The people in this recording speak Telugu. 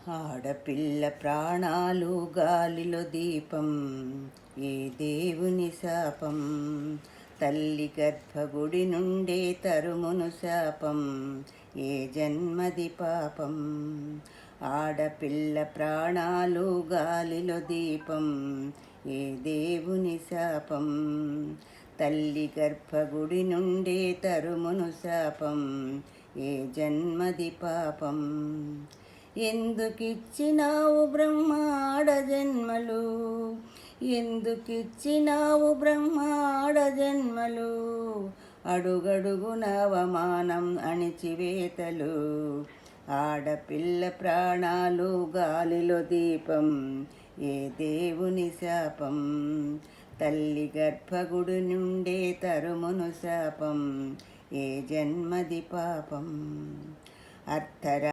ఆడపిల్ల ప్రాణాలు గాలిలో దీపం, ఏ దేవుని శాపం. తల్లి గర్భగుడి నుండే తరుమును శాపం, ఏ జన్మది పాపం. ఆడపిల్ల ప్రాణాలు గాలిలో దీపం, ఏ దేవుని శాపం. తల్లి గర్భగుడి నుండే తరుమును శాపం, ఏ జన్మది పాపం. ఎందుకిచ్చినావు బ్రహ్మాడ జన్మలు, ఎందుకిచ్చినావు బ్రహ్మాడ జన్మలు. అడుగడుగున అవమానం అణిచివేతలు, ఆడపిల్ల ప్రాణాలు గాలిలో దీపం, ఏ దేవుని శాపం. తల్లి గర్భగుడి నుండే తరుమును శాపం, ఏ జన్మది పాపం. అర్ధరా